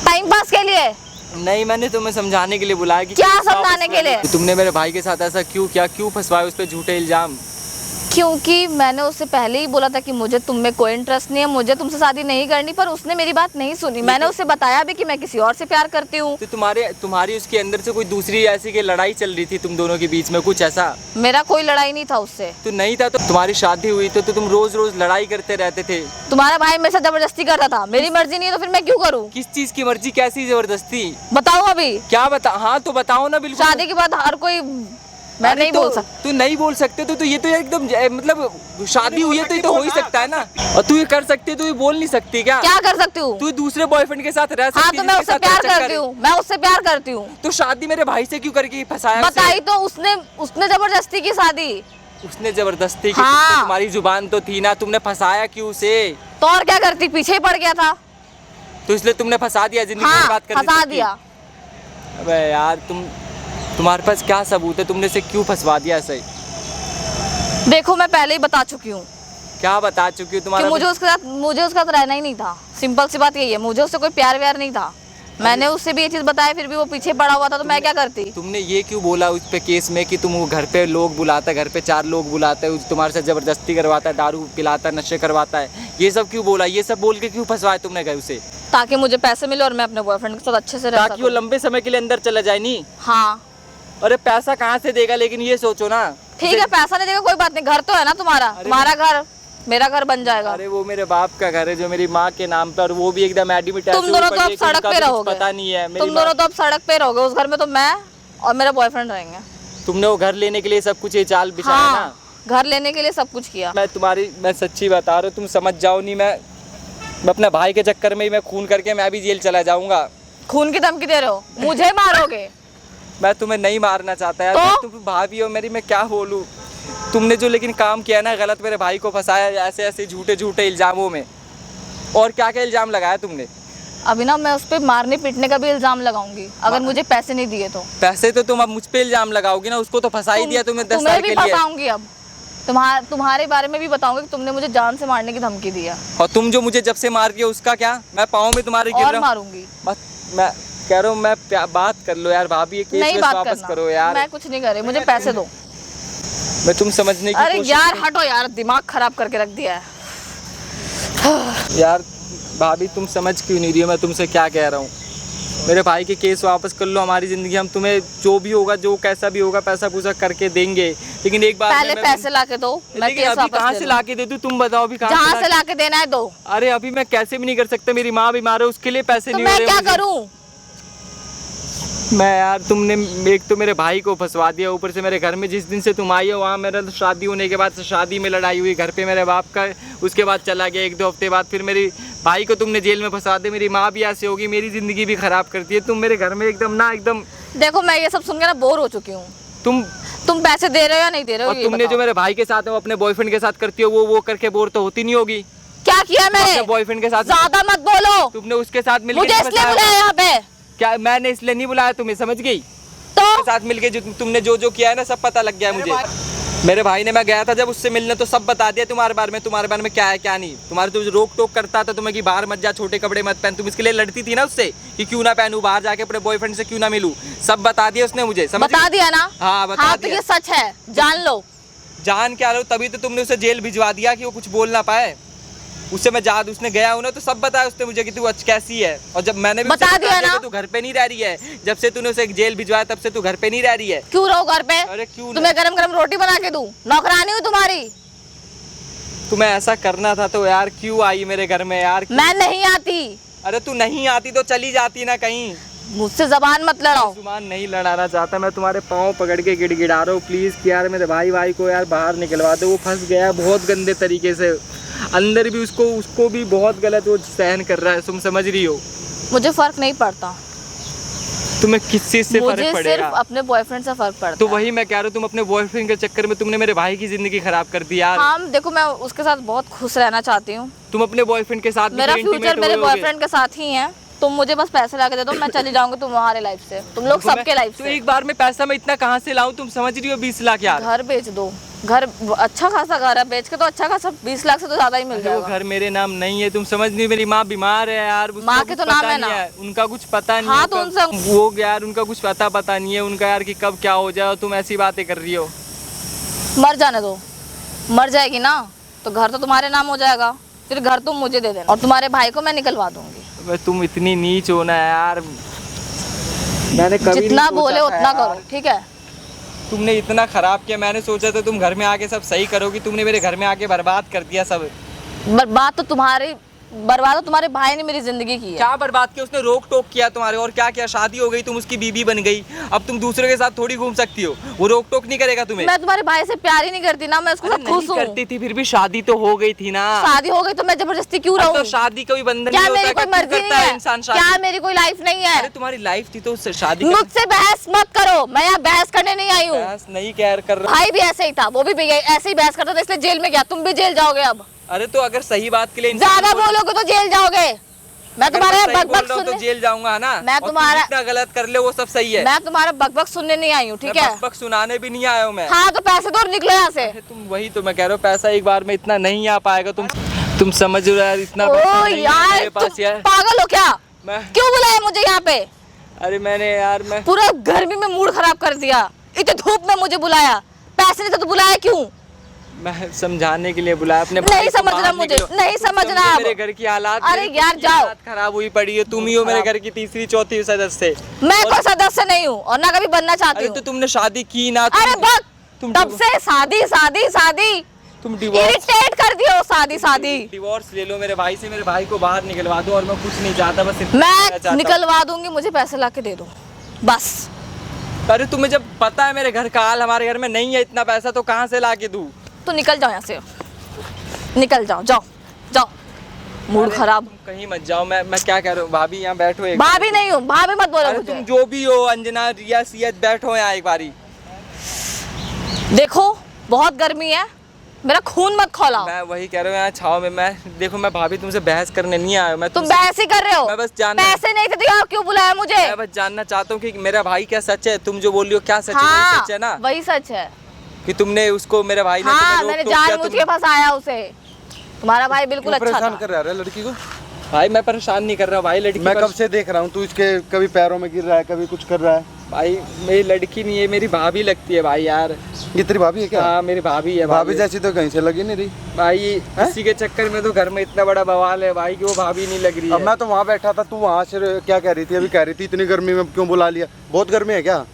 टाइम पास के लिए? नहीं, मैंने तुम्हें समझाने के लिए बुलाया कि क्या केस वापस समझाने के कर लो। लिए? तुमने मेरे भाई के साथ ऐसा क्यों किया? क्यों फंसवाया उस पे झूठे इल्जाम? क्योंकि मैंने उससे पहले ही बोला था कि मुझे तुम में कोई इंटरेस्ट नहीं है, मुझे तुमसे शादी नहीं करनी, पर उसने मेरी बात नहीं सुनी। मैंने उसे बताया भी कि मैं किसी और से प्यार करती हूँ। तो तुम्हारी उसके अंदर से कोई दूसरी ऐसी की लड़ाई चल रही थी तुम दोनों के बीच में, कुछ ऐसा? मेरा कोई लड़ाई नहीं था उससे। तो नहीं था तो तुम्हारी शादी हुई तो तुम रोज रोज लड़ाई करते रहते थे। तुम्हारा भाई मेरे से जबरदस्ती करता था, मेरी मर्जी नहीं है तो फिर मैं क्यों करूँ? किस चीज की मर्जी? कैसी जबरदस्ती? बताओ अभी। क्या बता? हाँ तो बताओ ना। बिल्कुल शादी के बाद हर कोई, मैं अरे नहीं तो, बोल सकती। तू नहीं बोल सकते तो ये तो एकदम मतलब शादी हुई है तो ये तो हो ही सकता है ना। और तू ये कर सकती है तो ये बोल नहीं सकती क्या? क्या कर सकती हूँ? तू दूसरे बॉयफ्रेंड के साथ रह सकती हाँ है तो मैं जिसके उससे साथ प्यार चक्कर करती है। हूँ, मैं उससे प्यार करती हूँ। तो शादी मेरे भाई से क्यों करके फंसाया उसे? बताई तो उसने जबरदस्ती की शादी। उसने जबरदस्ती की? हाँ। तो तुम्हारी जुबान तो थी ना, तुमने फंसाया क्यों उसे? तो और क्या करती, पीछे ही पड़ गया था। तो इसलिए तुमने फंसा दिया, जिंदगी हाँ बर्बाद कर दी फंसा सबकी। दिया। अबे यार तुम्हारे पास क्या सबूत है? तुमने इसे क्यों फंसवा दिया ऐसे ही? देखो मैं पहले ही बता चुकी हूँ क्या बता चुकी हो? कि तुम्हारा मुझे उसके साथ रहना ही नहीं था। सिंपल सी बात यही है, मुझे उससे कोई प्यार व्यार नहीं था। मैंने उससे भी ये चीज़ बताई, फिर भी वो पीछे पड़ा हुआ था, तो मैं क्या करती? तुमने ये क्यों बोला उस पे केस में कि तुम वो घर पे लोग बुलाता है, घर पे 4 लोग बुलाता है, तुम्हारे साथ ज़बरदस्ती करवाता है, दारू पिलाता है, नशे करवाता है, ये सब क्यों बोला? ये सब बोल के क्यों फंसवाया तुमने गए उसे? ताकि मुझे पैसे मिले और मैं अपने बॉयफ्रेंड के साथ अच्छे से रह ताकि वो सकूं। लंबे समय के लिए अंदर चला जाए। नहीं, हाँ अरे पैसा कहाँ से देगा? लेकिन ये सोचो ना। ठीक है, पैसा नहीं देगा कोई बात नहीं, घर तो है ना तुम्हारा घर मेरा घर बन जाएगा। अरे वो मेरे बाप का घर है जो मेरी माँ के नाम पर, वो भी एकदम एडमिट है। तुम दोनों तो अब सड़क पे रहोगे, पता नहीं है। तुम दोनों तो अब सड़क पे रहोगे। उस घर में तो मैं और मेरा बॉयफ्रेंड रहेंगे। तुमने वो घर लेने के लिए सब कुछ ये चाल बिछाया हाँ, ना। घर लेने के लिए सब कुछ किया। मैं सच्ची बता रहा हूँ, तुम समझ जाओ। नहीं, मैं अपने भाई के चक्कर में ही मैं खून करके मैं भी जेल चला जाऊंगा। खून की धमकी दे रहे हो? मुझे मारोगे? मैं तुम्हें नहीं मारना चाहता यार, तो? तुम भाभी हो मेरी, मैं क्या बोलूँ। तुमने जो लेकिन काम किया ना गलत, मेरे भाई को फंसाया ऐसे ऐसे झूठे झूठे इल्जामों में। और क्या क्या इल्जाम लगाया तुमने? अभी ना मैं उस पर मारने पीटने का भी इल्जाम लगाऊंगी अगर मुझे पैसे नहीं दिए तो। पैसे तो तुम अब मुझ पे इल्जाम लगाओगी ना, उसको तो फंसा ही दिया तुमने 10 तुम्हें साल भी के लिए। फंसाऊंगी अब, तुम्हारे बारे में भी बताऊंगी कि तुमने मुझे जान से मारने की धमकी दी है। और तुम जो मुझे जब से मार के उसका क्या? मैं पाँव में तुम्हारे गिर और रहा हूँ। मारूंगी। मैं कह रहा हूँ, मैं बात कर लो यार भाभी, ये केस नहीं वेस बात वापस करना, करो यार। मैं कुछ नहीं कर रही, मुझे पैसे दो। मैं तुम समझने की अरे कोशिश यार हटो यार, दिमाग खराब करके रख दिया है। यार भाभी तुम समझ क्यों नहीं रही हो मैं तुमसे क्या कह रहा हूँ? मेरे भाई के केस वापस कर लो, हमारी ज़िंदगी, हम तुम्हें जो भी होगा, जो कैसा भी होगा, पैसा पूसा करके देंगे। लेकिन एक बार पहले पैसे लाके दो, मैं लेकिन केस अभी वापस कहाँ ले से लूं। लाके दे दूँ? तुम बताओ अभी कहाँ जहाँ से लाके देना है दो। अरे अभी मैं कैसे भी नहीं कर सकता, मेरी माँ बीमार है, उसके लिए पैसे तो नहीं हो मैं रहे क्या मुझे। करूँ? मैं यार, तुमने एक तो मेरे भाई को फंसवा दिया, ऊपर से मेरे घर में जिस दिन से तुम आई हो वहाँ मेरा तो शादी होने के बाद से शादी में लड़ाई हुई घर पे मेरे बाप का, उसके बाद चला गया 1-2 हफ्ते बाद, फिर मेरी भाई को तुमने जेल में फंसा दे, मेरी माँ भी ऐसे होगी, मेरी ज़िंदगी भी ख़राब करती है। तुम मेरे घर में एकदम देखो मैं ये सब सुन के ना बोर हो चुकी हूँ। तुम पैसे दे रहे हो या नहीं दे रहे हो? और तुमने जो मेरे भाई के साथ है वो अपने बॉयफ्रेंड के साथ करती हो, वो करके बोर तो होती नहीं होगी? क्या किया मैंने? अपने बॉयफ्रेंड के साथ ज्यादा मत बोलो। तुमने उसके साथ मिलकर मुझे इसलिए बुलाया यहाँ पे? क्या मैंने इसलिए नहीं बुलाया तुम्हें, समझ गई? तो के साथ मिलके जो तुमने जो किया है ना सब पता लग गया मुझे। मेरे भाई ने, मैं गया था जब उससे मिलने तो सब बता दिया तुम्हारे बारे में क्या है क्या नहीं। तुम्हारे तो रोक टोक करता था तुम्हें कि बाहर मत जा, छोटे कपड़े मत पहन, तुम इसके लिए लड़ती थी ना उससे कि क्यों ना पहनूं, बाहर जाके अपने बॉयफ्रेंड से क्यों ना मिलूं, सब बता दिया उसने मुझे, समझ बता दिया ना? हाँ बता हाँ तो दिया। ये सच है, जान लो। जान क्या लो, तभी तो तुमने उसे जेल भिजवा दिया कि वो कुछ बोल ना पाए। उससे मैं उसने गया हूँ ना तो सब बताया उसने मुझे कि तू कैसी है। और जब मैंने भी बता दिया ना? तू घर पे नहीं रह रही है, जब से तूने उसे जेल भिजवाया तब से तू घर पे नहीं रह रही है। क्यों रहो घर पे? अरे क्यों? तुम्हें गरम गरम रोटी बना के दूं? नौकरानी हूँ तुम्हारी? तुम्हें ऐसा करना था तो यार क्यों आई मेरे घर में यार? मैं नहीं आती। अरे तू नहीं आती तो चली जाती ना कहीं। मुझसे जबान मत लड़ाओ। जुबान नहीं लड़ाना चाहता, मैं तुम्हारे पाँव पकड़ के गिड़गिड़ा रहा हूँ, प्लीज़ कि यार मेरे भाई को यार बाहर निकलवा दो। वो फंस गया बहुत गंदे तरीके से, अंदर भी उसको भी बहुत गलत वो सहन कर रहा है, तुम समझ रही हो? मुझे फर्क नहीं पड़ता। तुम्हें किस चीज़ से फर्क मुझे पड़ेगा? सिर्फ अपने बॉयफ्रेंड से फर्क पड़ता तो है। वही मैं कह रहा हूँ, तुम अपने बॉयफ्रेंड के चक्कर में तुमने मेरे भाई की जिंदगी खराब कर दी यार। हाँ देखो मैं उसके साथ बहुत खुश रहना चाहती हूँ। तुम अपने बॉयफ्रेंड के साथ मेरा फ्यूचर मेरे बॉयफ्रेंड के साथ ही है। तुम मुझे बस पैसे ला के दे दो, मैं चली जाऊंगी तुम्हारे लाइफ से, तुम लोग सबके लाइफ तो से। एक बार में पैसा मैं इतना कहाँ से लाऊं? तुम समझ रही हो? 20 लाख यार। घर बेच दो, घर अच्छा खासा घर है, बेच के तो अच्छा खासा 20 लाख से तो ज्यादा ही मिल वो जाएगा। घर मेरे नाम नहीं है, तुम समझ नहीं, मेरी माँ बीमार है यार, माँ के तो नाम है ना? उनका कुछ पता नहीं। हाँ तो उनसे वो यार उनका कुछ पता नहीं है उनका यार कि कब क्या हो जाए, और तुम ऐसी बातें कर रही हो। मर जाने दो, मर जाएगी ना तो घर तो तुम्हारे नाम हो जाएगा, फिर घर तुम मुझे दे देना और तुम्हारे भाई को मैं निकलवा दूंगी। तुम इतनी नीच हो ना यार, मैंने कभी जितना नहीं सोचा बोले था उतना यार। करो, ठीक है? तुमने इतना खराब किया, मैंने सोचा था तुम घर में आके सब सही करोगी, तुमने मेरे घर में आके बर्बाद कर दिया सब। बर्बाद तो तुम्हारे भाई ने मेरी जिंदगी की है। क्या बर्बाद किया उसने? रोक टोक किया तुम्हारे, और क्या क्या, शादी हो गई, तुम उसकी बीबी बन गई, अब तुम दूसरे के साथ थोड़ी घूम सकती हो, वो रोक टोक नहीं करेगा तुम्हें। मैं तुम्हारे भाई से प्यार ही नहीं करती ना, मैं उसके साथ खुश हूँ। करती थी फिर भी शादी तो हो गई थी ना। शादी हो गई तो मैं जबरदस्ती क्यों अब रहूं? तो शादी कोई बंधन क्या नहीं होता, मेरी कोई क्यों मर्जी करता नहीं है है? इंसान शादी? क्या मेरी कोई लाइफ नहीं है? अरे तुम्हारी लाइफ थी तो उससे शादी मुझसे बहस मत करो, मैं यहाँ बहस करने नहीं आई हूँ। बहस नहीं केयर कर रहा। भाई भी ऐसे ही था, वो भी ऐसे ही बहस करता था, इसलिए जेल में गया। तुम भी जेल जाओगे अब। अरे तो अगर सही बात के लिए ज्यादा बोलोगे तो जेल जाओगे। मैं तुम्हारे अगर मैं सही बकबक बोल रहा हूँ तो सुनने- जेल जाऊंगा ना। मैं और तुम तुम्हारा- जितना गलत कर ले वो सब सही है। मैं तुम्हारा बकबक सुनने नहीं आई हूँ, ठीक है? बक सुनाने भी नहीं आया हूँ मैं। हाँ तो पैसे दो और निकलो यहाँ से। अरे तुम वही तो मैं कह रहा हूँ, पैसा एक बार में इतना नहीं आ पाएगा। तुम समझ रहे हो यार, इतना ओ पैसा नहीं है यार मेरे पास तुम यार। पागल हो क्या? मैं क्यों बुलाया मुझे यहाँ पे? अरे मैंने यार मैं पूरा गर्मी में मूड खराब कर दिया, इतनी धूप में मुझे बुलाया। पैसे नहीं थे तो बुलाया क्यों? मैं समझाने के लिए बुलाया अपने नहीं भाई को समझना बाहर मुझे, निकलो। नहीं तुम समझना समझो अब। मेरे घर की हालात। अरे मेरी यार खुद की जाओ। हालात खराब हुई पड़ी है। तुम ही हो मेरे घर की तीसरी चौथी सदस्य। मैं कोई सदस्य नहीं हूँ और ना कभी बनना चाहती अरे हूँ। तो तुमने शादी की ना। अरे बक, तुम तब से शादी शादी शादी तुम डिवोर्स इरिटेट कर दिया हो, शादी शादी। डिवोर्स ले लो मेरे भाई से, मेरे भाई को बाहर निकलवा दो। और मैं कुछ नहीं चाहता, बस इतना कहना मैं चाहता हूँ। निकलवा दूंगी, मुझे पैसे ला के दे दो बस। अरे तुम्हें जब पता है मेरे घर का हाल, हमारे घर में नहीं है इतना पैसा, तो कहाँ से ला के दूँ? तो निकल जाओ यहाँ से, निकल जाओ, जाओ जाओ, मूड अरे खराब। तुम कहीं मत जाओ। मैं क्या कह रहा हूँ, भाभी यहाँ बैठो एक। भाभी नहीं हूँ, भाभी मत बोलो अरे मुझे। तुम जो भी हो, अंजना, रिया, सियत, बैठो यहाँ एक बारी। देखो बहुत गर्मी है, मेरा खून मत खौलाओ। मैं वही कह रहा हूँ, यहाँ छाव में मैं देखो, मैं भाभी तुमसे बहस करने नहीं आया हूँ। मैं तुम तुमसे- बहस ही कर रहे हो। मैं बस जानना- पैसे नहीं थे तो यहाँ क्यों बुलाया मुझे? मैं बस जानना चाहता हूँ कि मेरा भाई क्या सच है। तुम जो बोल रही हो क्या सच है? वही हाँ सच है ना? वही सच है। कि तुमने उसको, मेरे भाई ने हाँ तुम्हें मैंने रोक-टोक किया, जानबूझ के फंसाया उसे। तुम्हारा भाई बिल्कुल अच्छा परेशान था। कर रहा है लड़की को। भाई मैं परेशान नहीं कर रहा हूँ भाई, लड़की मैं कब से देख रहा हूँ, तू इसके कभी पैरों में गिर रहा है, कभी कुछ कर रहा है। भाई मेरी लड़की नहीं है, मेरी भाभी लगती है भाई यार। ये तेरी भाभी है क्या? हाँ मेरी भाभी है। भाभी जैसी तो कहीं से लगी नहीं रही। भाई इसी के चक्कर में तो घर में इतना बड़ा बवाल है भाई कि वो भाभी नहीं लग रही अब है। मैं तो वहाँ बैठा था, तू वहाँ से क्या कह रही थी? अभी कह रही थी इतनी गर्मी में क्यों बुला लिया? बहुत गर्मी है क्या?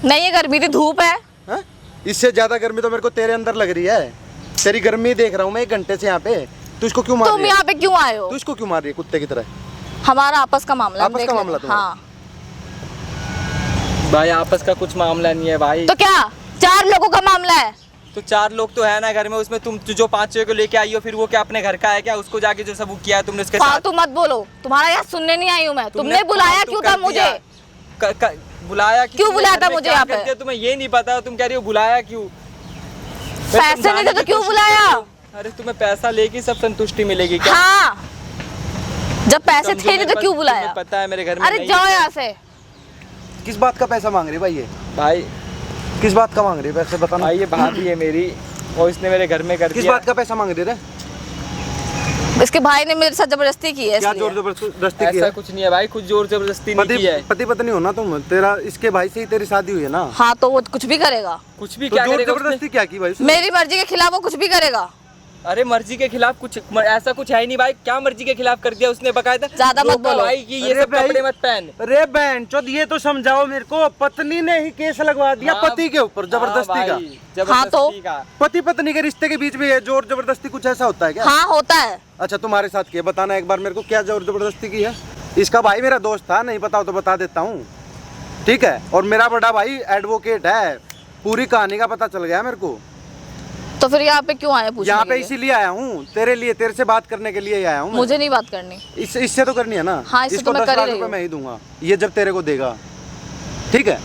नहीं ये गर्मी थी, धूप है। हैं? इससे ज्यादा गर्मी तो मेरे को तेरे अंदर लग रही है। तेरी गर्मी देख रहा हूँ मैं 1 घंटे से यहाँ पे। तू इसको क्यों मार तुम रही है? यहाँ पे क्यों आए हो? तू इसको क्यों मार रही है कुत्ते की तरह? हमारा आपस का मामला, हम आपस देख का लेंगे। मामला तुम्हारा? हाँ भाई आपस का कुछ मामला नहीं है भाई। तो क्या 4 लोगों का मामला है? तो 4 लोग तो है ना घर में, उसमें तुम जो 5 को लेके आई हो, फिर वो क्या अपने घर का है क्या? उसको जाके जो सब किया है तुमने उसके साथ। फालतू मत बोलो, तुम्हारा यहाँ सुनने नहीं आई हूँ मैं। तुमने बुलाया फालतू क्यों कर था दिया। मुझे? बुलाया क्यों बुलाया था मुझे यहाँ पे? पे? तुम्हें ये नहीं पता, तुम कह रही हो बुलाया क्यों? मैं पैसे नहीं समझाने थे तो की क्यों कोशिश बुलाया? कर रहा हूँ। अरे तुम्हें पैसा लेके सब संतुष्टि मिलेगी क्या? हाँ जब पैसे समझो थे नहीं मेरे तो पास- क्यों बुलाया? तुम्हें पता है मेरे घर में अरे नहीं जाओ है। यहाँ से। किस बात का पैसा मांग रही है भाई ये? भाई किस बात का मांग रही है पैसे बताना? भाई ये भाभी है मेरी और इसने मेरे घर में कर किस दिया। बात का पैसा मांग रही है? इसके भाई ने मेरे साथ जबरदस्ती की है क्या इसलिए। जोर जबरदस्ती की ऐसा है? कुछ नहीं है भाई, कुछ जोर जबरदस्ती नहीं की है। पति पत्नी हो ना तुम। तेरा इसके भाई से ही तेरी शादी हुई है ना? हाँ तो वो कुछ भी करेगा, कुछ भी तो क्या जोर करेगा उसने? जबरदस्ती क्या की भाई उसने? मेरी मर्जी के खिलाफ वो कुछ भी करेगा। अरे मर्जी के खिलाफ कुछ ऐसा कुछ है ही नहीं भाई। क्या मर्जी के खिलाफ कर दिया उसने? बकायदा ज्यादा मत रोका बोलो। भाई कि ये अरे सब भाई, कपड़े मत पहन। अरे बहन चोद ये तो समझाओ मेरे को। पत्नी ने ही केस लगवा दिया हाँ, पति के ऊपर जबरदस्ती का। जबरदस्ती का। पति पत्नी के रिश्ते के बीच में ये जोर जबरदस्ती कुछ ऐसा होता है क्या? हाँ होता है। अच्छा तुम्हारे साथ किया, बताना एक बार मेरे को क्या जोर जबरदस्ती की है? इसका भाई मेरा दोस्त था, नहीं पता हो तो बता देता हूँ, ठीक है? और मेरा बड़ा भाई एडवोकेट है, पूरी कहानी का पता चल गया मेरे को। तो फिर यहाँ पे क्यों आए पूछने यहाँ के पे लिए? इसीलिए आया हूँ, तेरे लिए, तेरे से बात करने के लिए ही आया हूँ मैं। मुझे नहीं बात करनी। इससे तो करनी है ना? हाँ, इससे इसको तो मैं 10 कर ही लाख रही रुपए हूँ। मैं ही दूंगा, ये जब तेरे को देगा, ठीक है?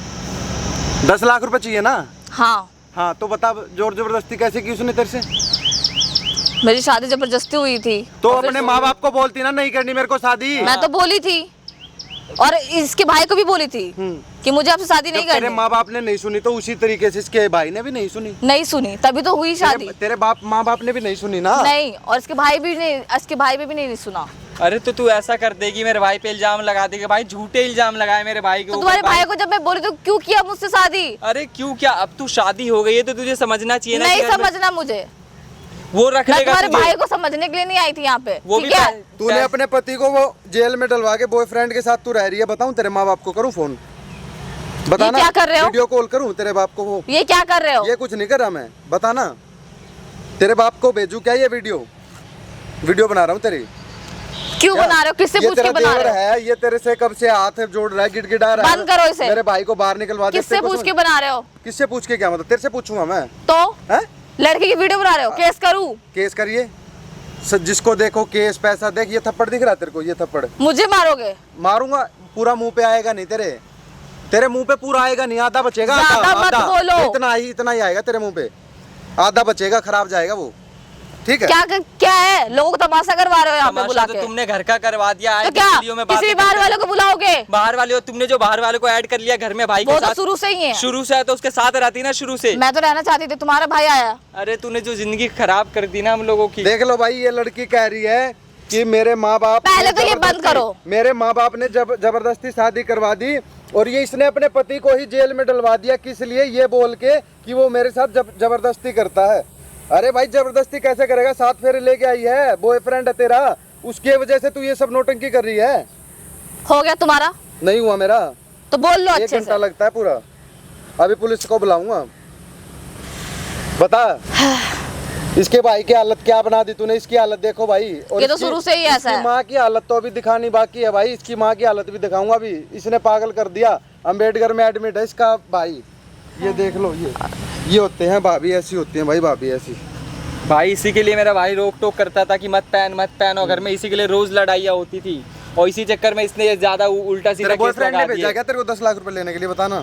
10 लाख रुपए चाहिए ना? हाँ हाँ तो बता जोर जबरदस्ती कैसे की उसने तेरे से? मेरी शादी जबरदस्ती हुई थी। तो और फिर अपने माँ बाप को बोलती ना नहीं करनी मेरे को शादी। मैं तो बोली थी और इसके भाई को भी बोली थी कि मुझे आपसे शादी जब नहीं तेरे करनी। माँ बाप ने नहीं सुनी तो उसी तरीके से इसके भाई ने भी नहीं सुनी। नहीं सुनी तभी तो हुई शादी। तेरे बाप माँ बाप ने भी नहीं सुनी ना? नहीं, और इसके भाई भी नहीं, इसके भाई भी नहीं सुना। अरे तो तू ऐसा कर देगी, मेरे भाई पे इल्जाम लगा देगी। भाई झूठे इल्जाम लगाए मेरे भाई के तो ऊपर। तुम्हारे भाई को जब मैं बोली तो क्यों किया मुझसे शादी? अरे क्यों क्या? अब तू शादी हो गई है तो तुझे समझना चाहिए ना। नहीं कि घर में समझना मुझे। वो रख मैं लेगा तुम्हारे तुझे। भाई को समझने के लिए नहीं आई थी यहाँ पे, वो ठीक भी है? तूने अपने पति को वो जेल में डलवा के बॉयफ्रेंड के साथ तू रह रही है। बताऊं तेरे माँ बाप को करूं फोन? बताना। क्या कर रहे हो? वीडियो कॉल करूं तेरे बाप को? वो ये क्या कर रहे हो? ये कुछ नहीं कर रहा मैं, बताना। तेरे बाप को भेजू क्या ये वीडियो बना रहा हूँ तेरी? क्यों क्या? बना रहे हो? किससे ये पूछ के तेरा बना देवर रहे हो? है, ये तेरे से कब से हाथ जोड़ रहा है, गिड़गिड़ा रहा है। बंद करो इसे। मेरे भाई को बाहर निकलवा दे। किससे पूछ के बना रहे हो? किससे पूछ के क्या मतलब? तेरे से पूछूंगा मैं? तो हैं? लड़की की वीडियो बना रहे हो? केस करूं? केस करिए। जिसको देखो केस पैसा। देख ये थप्पड़ दिख रहा है तेरे को? ये थप्पड़ मुझे मारोगे? मारूंगा, पूरा मुंह पे आएगा नहीं तेरे मुंह पे पूरा आएगा नहीं, आधा बचेगा। ज्यादा मत बोलो। इतना ही आएगा तेरे मुंह पे, आधा बचेगा, खराब जाएगा वो। ठीक है। क्या है, लोगों को तमाशा करवा रहे हो यहाँ पे तमाशा बुला तो के? तुमने घर का करवा दिया है, तो क्या वीडियो में किसी भी बातें बाहर करते वालों को बुलाओगे? बाहर वाले हो तुमने, जो बाहर वाले को ऐड कर लिया घर में भाई वो के तो साथ। शुरू से ही है। शुरू से है तो उसके साथ रहती ना शुरू से। मैं तो रहना चाहती थी, तुम्हारा भाई आया। अरे तूने जो जिंदगी खराब कर दी ना हम लोगों की। देख लो भाई, ये लड़की कह रही है कि मेरे माँ बाप पहले तो ये बंद करो। मेरे माँ बाप ने जबरदस्ती शादी करवा दी और ये इसने अपने पति को ही जेल में डलवा दिया, किस लिए? ये बोल के कि वो मेरे साथ जबरदस्ती करता है। अरे भाई जबरदस्ती कैसे करेगा? 7 फेरे लेके आई है, बॉयफ्रेंड है तेरा, उसके वजह से तू ये सब नौटंकी कर रही है। हो गया तुम्हारा? नहीं हुआ मेरा, तो बोल लो 1 अच्छे घंटा से। लगता है पूरा। अभी पुलिस को बुलाऊंगा। बता इसके भाई की हालत क्या बना दी तूने, इसकी हालत देखो भाई। और ये तो शुरू से ही ऐसा है। माँ की हालत तो अभी दिखानी बाकी है भाई, इसकी माँ की हालत भी दिखाऊंगा अभी। इसने पागल कर दिया, अम्बेडकर में एडमिट है इसका भाई। ये देख लो, ये होते हैं भाभी, ऐसी होती हैं भाई भाभी ऐसी। भाई इसी के लिए मेरा भाई रोक टोक करता था कि मत पहन, और घर में इसी के लिए रोज लड़ाइयाँ होती थी, और इसी चक्कर में इसने ज्यादा उल्टा सीधा तेरे केस बॉयफ्रेंड लगा ने भेजा दिया। क्या तेरे को 10 लाख रुपए लेने के लिए? बताना।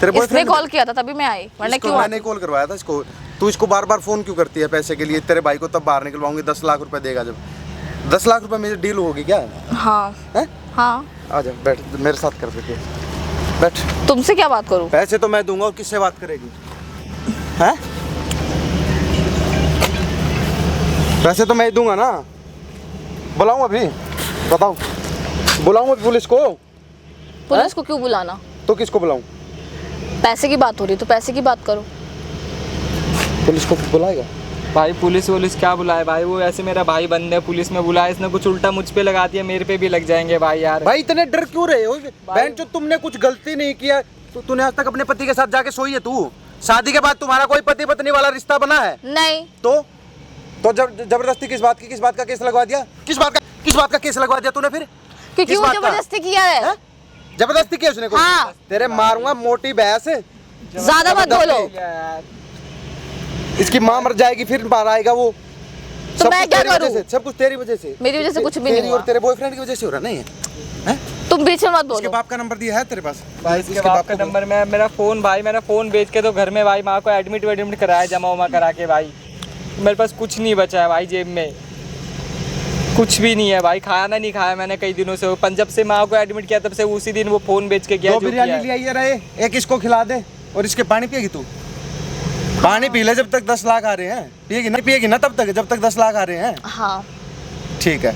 तेरे इसने बॉयफ्रेंड कॉल किया था तभी मैं आई, वरना क्यों मैंने कॉल करवाया था इसको। तू इसको बार बार फोन क्यों करती है पैसे के लिए? तेरे भाई को तब बाहर निकलवाऊंगी, 10 लाख रुपए देगा जब। 10 लाख रुपए मेरी डील होगी क्या? हाँ हैं? हाँ, आ जा, बैठ मेरे साथ कर सकते, बैठ। तुमसे क्या बात करूं? पैसे तो मैं दूंगा, और किससे बात करेगी? हैं? पैसे तो मैं ही दूंगा ना। बुलाऊं अभी? बताओ, बुलाऊं अभी पुलिस को? पुलिस को क्यों बुलाना? तो किसको बुलाऊं? पैसे की बात हो रही तो पैसे की बात करो। पुलिस को बुलाएगा? भाई पुलिस क्या बुलाए भाई, वो ऐसे मेरा भाई बंद है, पुलिस में बुलाया, इसने कुछ उल्टा मुझ पे लगा दिया, मेरे पे भी लग जाएंगे भाई यार। भाई इतने डर क्यों रहे हो? बहन जो तुमने कुछ गलती नहीं किया, तो तूने आज तक अपने पति के साथ जाके सोई है? तू शादी के बाद तुम्हारा कोई पति पत्नी वाला रिश्ता बना है? नहीं। तो जबरदस्ती किस बात का केस लगवा दिया? किस बात का केस लगवा दिया तूने फिर? क्योंकि किस वो बात का? जबरदस्ती किया है। जबरदस्ती किया उसने? हाँ। तेरे मारूंगा मोटी भैंस। ज्यादा मत बोलो। इसकी माँ मर जाएगी फिर बाहर आएगा वो। तो सब मैं कुछ क्या तेरी वजह करूं? से, सब कुछ तेरी वजह से। मेरी वजह से कुछ भी नहीं तेरी हुआ। और तेरे बॉयफ्रेंड की वजह से हो रहा नहीं है? हैं? तुम बीच में मत इसके बोलो। बाप का नंबर दिया है तेरे पास? भाई इसके बाप का नंबर में मेरा फोन, भाई मैंने फोन बेच के तो घर में भाई माँ को एडमिट कराया, जमा उमा करा के भाई। मेरे पास कुछ नहीं बचा है भाई, जेब में कुछ भी नहीं है भाई। खाना नहीं खाया मैंने कई दिनों से, जब से माँ को एडमिट किया तब से उसी दिन वो फोन बेच के गया। 2 बिरयानी ले आइए रहे, एक इसको खिला दे और इसके पानी पिएगी तू? पानी पी ले जब तक 10 लाख आ रहे हैं। पिएगी ना तब तक, जब तक 10 लाख आ रहे हैं। हाँ ठीक है,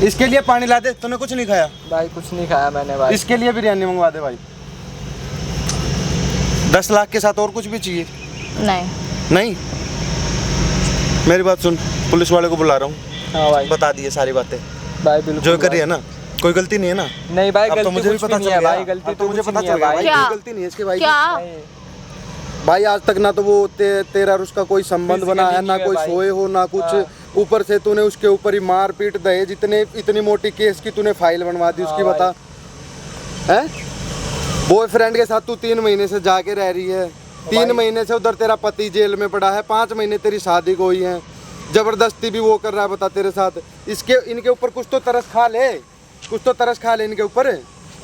इसके लिए पानी ला दे। तूने कुछ नहीं खाया? भाई कुछ नहीं खाया मैंने भाई। इसके लिए बिरयानी मंगवा दे भाई। 10 लाख के साथ और कुछ भी चाहिए? नहीं? मेरी बात सुन, पुलिस वाले को बुला रहा हूँ। हाँ भाई बता दिए सारी बातें भाई, बिल्कुल जो कर रही है ना। कोई गलती नहीं है ना? नहीं भाई, अब गलती तो मुझे भी कुछ पता नहीं चल है गया भाई, गलती अब तो मुझे कुछ पता नहीं चल है गया भाई। भाई, क्या? कोई गलती नहीं है इसके भाई की। क्या? भाई आज तक ना तो वो तेरा और उसका कोई संबंध बना है, ना नहीं है कोई भाई। सोए हो ना कुछ। ऊपर से तूने उसके ऊपर ही मार पीट दहेज, इतनी मोटी केस की तूने फाइल बनवा दी उसकी। बता हैं? बॉयफ्रेंड के साथ तू 3 महीने से जाके रह रही है, 3 महीने से उधर तेरा पति जेल में पड़ा है, 5 महीने तेरी शादी को हुई है, जबरदस्ती भी वो कर रहा है। बता तेरे साथ इनके ऊपर कुछ तो तरस खा ले, इनके ऊपर।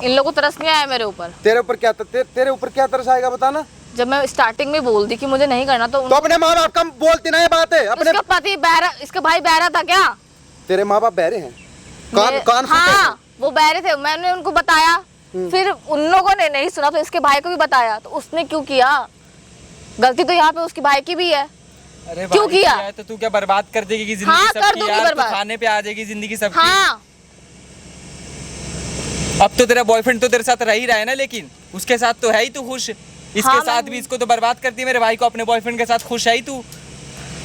इन लोगों को तरस नहीं आया मेरे ऊपर। तेरे ऊपर क्या तरस आएगा बताना? जब मैं स्टार्टिंग में बोल दी कि मुझे नहीं करना तो तो अपने माँ बाप का बोलती ना ये बात है। अपने इसका पति बहरा, इसका भाई बहरा था क्या? तेरे माँ बाप बहरे हैं? कान हाँ, वो बहरे थे, मैंने उनको बताया, फिर उन लोगों ने नहीं सुना तो इसके भाई को भी बताया, तो उसने क्यों किया? गलती तो यहाँ पे उसके भाई की भी है। अरे क्यों भाई, किया? है तो तू क्या बर्बाद कर देगी कि जिंदगी हाँ, कर सबकी दूंगी यार, तू बर्बाद। खाने पे आ जाएगी जिंदगी सबकी। हाँ, अब तो तेरा बॉयफ्रेंड तो तेरे साथ रह ही रहा है ना, लेकिन उसके साथ तो है ही तू खुश। इसके हाँ, साथ भी इसको तो बर्बाद करती है, मेरे भाई को अपने बॉयफ्रेंड के साथ खुश है ही तू।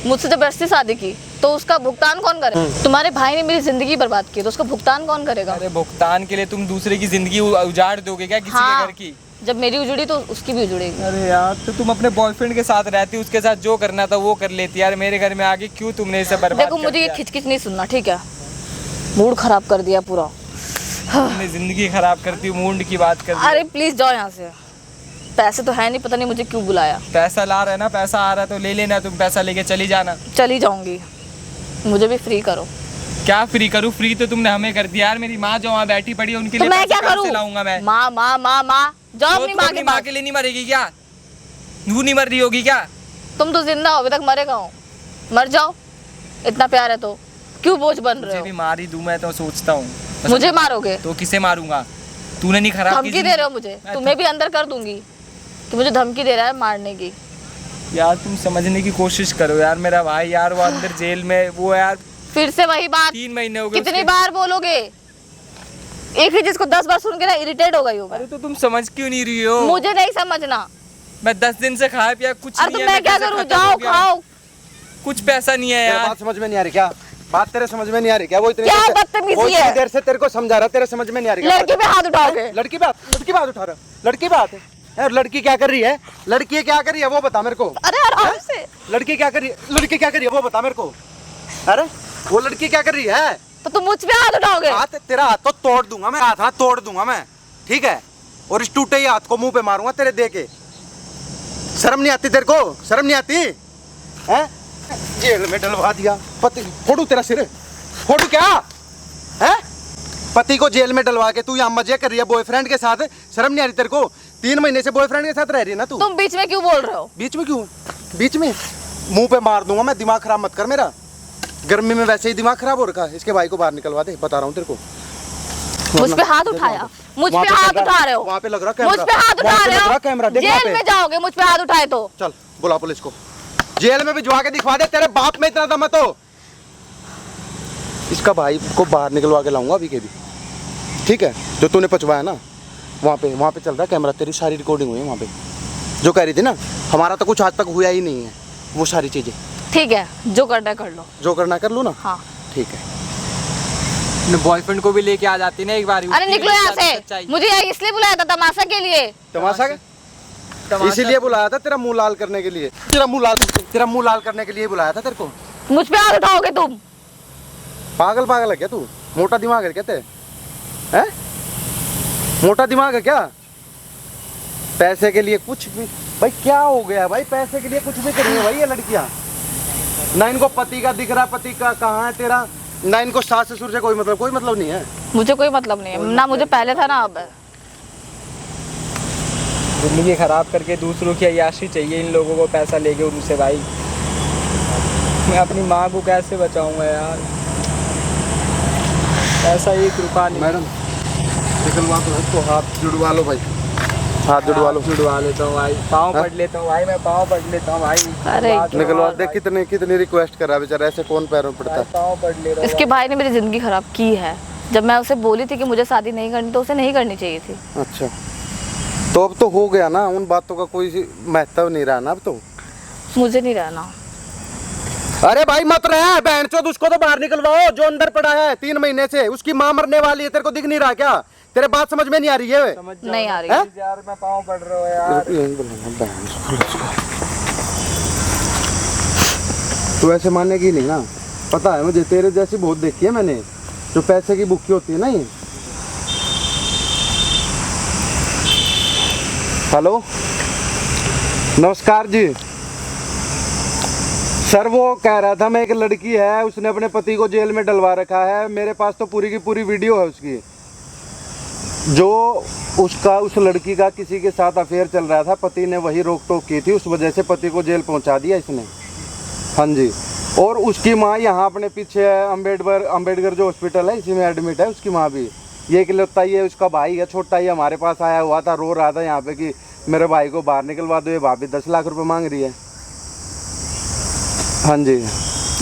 मुझसे जबरदस्ती शादी की तो उसका भुगतान कौन करे? तुम्हारे भाई ने मेरी जिंदगी बर्बाद की तो उसका भुगतान कौन करेगा? अरे भुगतान के लिए तुम दूसरे की जिंदगी उजाड़ दोगे क्या किसी हाँ, के घर की? जब मेरी उजड़ी तो उसकी भी उजड़ेगी। अरे यार, तो तुम अपने बॉयफ्रेंड के साथ रहती, उसके साथ जो करना था वो कर लेती यार। मेरे घर में आके क्यों तुमने इसे बर्बाद देखो कर मुझे ये दिया? खिचखिच नहीं सुनना, ठीक है? मूड खराब कर दिया पूरा। तुमने जिंदगी खराब करती हूँ, मूड की बात कर दी। अरे प्लीज जाओ यहाँ से। पैसे तो है नहीं, पता नहीं मुझे क्यों बुलाया। पैसा ला रहा है ना, पैसा आ रहा है तो ले लेना, तुम पैसा लेके चली जाना। चली जाऊंगी, मुझे भी फ्री करो। क्या फ्री करूँ? फ्री तो तुमने हमें कर दिया यार। मेरी माँ जो वहाँ बैठी पड़ी है उनके तो लिए मैं पैसे क्या कहाँ करूँ? से लाऊंगा मैं? माँ माँ माँ माँ जाओ तो अपनी तू माँ अपनी के माँ पास। के लिए नहीं मरेगी क्या? तू नहीं मर रही होगी क्या? तुम तो जिंदा हो, अभी तक मरे कहाँ हो? मर जाओ। इतना प्यार है तो क्यों बोझ बन रहे मुझे भी हो? मार ही दूं मैं तो सोचता हूँ। मुझे मारोगे? तो किसे मारूंगा? तूने नहीं खराब की धमकी दे रहे हो मुझे? तुम्हें भी अंदर कर दूंगी कि मुझे धमकी दे रहा है मारने की। यार तुम समझने की कोशिश करो यार, मेरा भाई यार वो अंदर जेल में वो यार फिर से वही बात 3 महीने हो गए। कितनी बार बोलोगे? एक ही चीज को 10 बार सुन के ना इरिटेट हो गई हूँ मैं। अरे तो तुम समझ क्यों नहीं रही हो? मुझे नहीं समझना। मैं 10 दिन से खाया पिया कुछ अरे नहीं तो है, मैं क्या कैसे करूँ? खत्म हो जाओ गया? खाओ। कुछ पैसा नहीं है तेरे यार। बात समझ में नहीं आ रही क्या? बात तेरे समझ में नहीं आ रही क्या? वो इतनी क्या देर से- बदतमीजी वो इतनी है? देर से तेरे को समझा रहा, तेरे समझ में नहीं आ रही क्या? लड़की पे हाथ उठाओगे? लड़की बात उठा रहा, लड़की बात है। यार लड़की क्या कर रही है? लड़की क्या कर रही है वो बता मेरे को। अरे आराम से। लड़की क्या कर रही है? लड़की क्या कर रही है वो बता मेरे को। अरे वो लड़की क्या कर रही है? तो तुम मुझ पे हाथ उठाओगे? हाथ तेरा हाथ तो तोड़ दूंगा मैं, हाथ तोड़ दूंगा मैं, ठीक है? और इस टूटे ही हाथ को मुंह पे मारूंगा तेरे दे के। शर्म नहीं आती तेरे को? शर्म नहीं आती है? जेल में डलवा दिया पति। फोड़ू तेरा सिर, फोड़ू क्या है? पति को जेल में डलवा के तू यहाँ मजे कर रही है बॉयफ्रेंड के साथ। शर्म नहीं आ रही तेरे को? 3 महीने से बॉयफ्रेंड के साथ रह रही है ना तू। तुम बीच में क्यों बोल रहे हो? बीच में क्यों? बीच में मुंह पे मार दूंगा मैं। दिमाग खराब मत कर मेरा, गर्मी में वैसे ही दिमाग खराब हो रखा है। इसके भाई को बाहर निकलवा दे, बता रहा हूँ तेरे को। मुझ पे हाथ उठाया? मुझ वहाँ पे पे हाथ कैमरा- उठा रहे हो? वहाँ पे लग रहा मुझ कैमरा। पे हाथ वहाँ उठा पे रहे लग रहा हो? कैमरा, देख वहाँ जेल पे। में जाओगे मुझ पे हाथ उठाए तो। चल बुला पुलिस को, जेल में भिजवा के दिखवा दे। तेरे बाप में इतना दम है तो इसका भाई को बाहर निकलवा के लाऊंगा अभी के भी, ठीक है? जो तूने पचवाया ना वहाँ पे चल रहा है कैमरा। तेरी सारी रिकॉर्डिंग हुई है वहाँ पे, जो कह रही थी ना हमारा तो कुछ आज तक हुआ ही नहीं है, वो सारी चीजें। ठीक है, जो करना है कर लो। जो करना कर लूँ ना? हाँ ठीक है। बॉयफ्रेंड को भी लेके आ जाती ना एक बार। अरे निकलो यहाँ से। मुझे यहाँ इसलिए बुलाया था तमाशा के लिए। तमाशा का इसीलिए बुलाया था, तेरा मुंह लाल करने के लिए। तेरा मुंह लाल करने के लिए बुलाया था तेरे को। मुझ पे हाथ उठाओगे तुम? पागल है क्या तू? मोटा दिमाग है क्या तेरे? हैं? मोटा दिमाग है क्या? पैसे के लिए कुछ भी भाई, क्या हो गया भाई? पैसे के लिए कुछ भी करेंगे भाई ये लड़कियां। ना इनको पति का दिख रहा, पति का कहाँ है तेरा, ना इनको सास ससुर से कोई मतलब नहीं है। मुझे कोई मतलब नहीं है ना, मुझे पहले था ना अब है। जिंदगी खराब करके दूसरों की अय्याशी चाहिए इन लोगों को, पैसा लेके उनसे। भाई मैं अपनी माँ को कैसे बचाऊंगा यार? ऐसा 1 रुपया नहीं। मैडम निकलवा दो इसको, हाथ जुड़वा लो भाई, हाथ जुड़वा लो। जुड़वा लेता हूँ भाई, पाँव पड़ लेता हूँ भाई, मैं पाँव पड़ लेता हूँ भाई। अरे निकलवा दे। कितनी रिक्वेस्ट कर रहा है बेचारा, ऐसे कौन पैरों में पड़ता है? पाँव पड़ ले रहा हूँ। इसके भाई ने मेरी जिंदगी खराब की है। जब मैं उसे बोली थी कि मुझे शादी नहीं करनी तो उसे नहीं करनी चाहिए थी। अच्छा तो अब तो हो गया ना, उन बातों का कोई महत्व नहीं रहा ना अब तो। मुझे नहीं रहना। अरे भाई मत रहे बहन चोद, उसको तो बाहर निकलवाओ जो अंदर पड़ा है 3 महीने से। उसकी माँ मरने वाली है, तेरे को दिख नहीं रहा क्या? तेरे बात समझ में नहीं आ रही है? समझ जाओ नहीं आ रही। हैं? यार मैं पाँव पड़ रहा हूँ यार। तू ऐसे मानेगी नहीं ना, पता है मुझे। तेरे जैसी बहुत देखी है मैंने, जो पैसे की भूखी होती है ना ये। हेलो नमस्कार जी सर, वो कह रहा था मैं, एक लड़की है उसने अपने पति को जेल में डलवा रखा है। मेरे पास तो पूरी की पूरी वीडियो है उसकी, जो उसका उस लड़की का किसी के साथ अफेयर चल रहा था। पति ने वही रोक टोक की थी, उस वजह से पति को जेल पहुंचा दिया इसने। हाँ जी, और उसकी माँ यहाँ अपने पीछे अम्बेडकर जो हॉस्पिटल है इसी में एडमिट है उसकी माँ भी। ये इकलौता ही है, उसका भाई है छोटा ही, हमारे पास आया हुआ था, रो रहा था यहाँ पे कि मेरे भाई को बाहर निकलवा दो। ये भाभी 10 लाख रुपए मांग रही है। हाँ जी,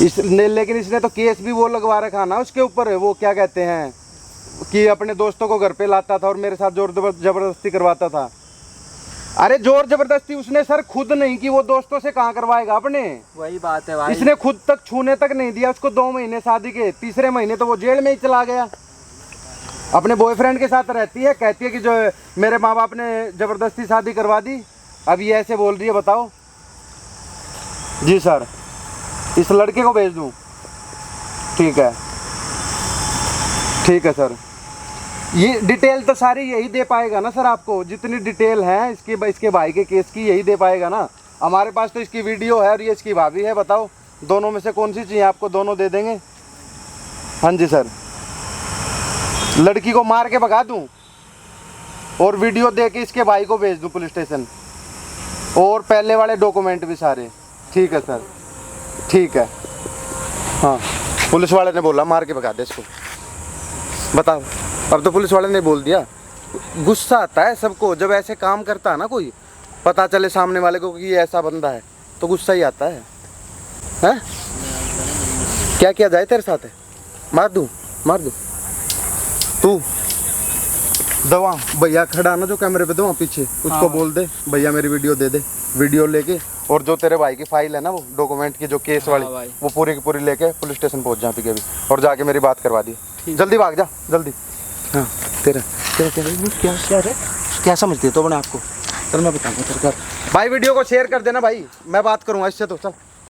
इसने लेकिन इसने तो केस भी वो लगवा रखा ना उसके ऊपर, वो क्या कहते हैं कि अपने दोस्तों को घर पे लाता था और मेरे साथ जोर जबरदस्ती करवाता था। अरे जोर जबरदस्ती उसने सर खुद नहीं की, वो दोस्तों से कहाँ करवाएगा अपने? वही बात है भाई। इसने खुद तक छूने तक नहीं दिया उसको 2 महीने शादी के। 3रे महीने तो वो जेल में ही चला गया। अपने बॉयफ्रेंड के साथ रहती है, कहती है कि जो मेरे माँ बाप ने जबरदस्ती शादी करवा दी। अब ये ऐसे बोल रही है, बताओ जी सर। इस लड़के को भेज दूं? ठीक है सर। ये डिटेल तो सारी यही दे पाएगा ना सर आपको, जितनी डिटेल है इसके भाई के केस की यही दे पाएगा ना। हमारे पास तो इसकी वीडियो है और ये इसकी भाभी है। बताओ दोनों में से कौन सी चाहिए आपको? दोनों दे देंगे। हाँ जी सर। लड़की को मार के भगा दूं और वीडियो दे के इसके भाई को भेज दूं पुलिस स्टेशन, और पहले वाले डॉक्यूमेंट भी सारे? ठीक है सर, ठीक है। हाँ, पुलिस वाले ने बोला मार के भगा दे इसको। बताओ, अब तो पुलिस वाले ने बोल दिया। गुस्सा आता है सबको जब ऐसे काम करता है ना कोई, पता चले सामने वाले को कि ये ऐसा बंदा है, तो गुस्सा ही आता है। हैं? क्या किया जाए तेरे साथ है? मार दूँ? तू दवा भैया खड़ा ना जो कैमरे पे दवा पीछे, उसको बोल दे भैया मेरी वीडियो दे दे, वीडियो लेके, और जो तेरे भाई की फाइल है ना वो डॉक्यूमेंट की जो केस वाली, वो पूरी की पूरी लेके पुलिस स्टेशन पहुंच जा भी, और जाके मेरी बात करवा दी। जल्दी भाग जा जल्दी। हाँ तेरा क्या समझते तो अपने आपको, चल मैं बताऊंगा तेरे। भाई वीडियो को शेयर कर देना भाई, मैं बात करूंगा इससे तो। चल।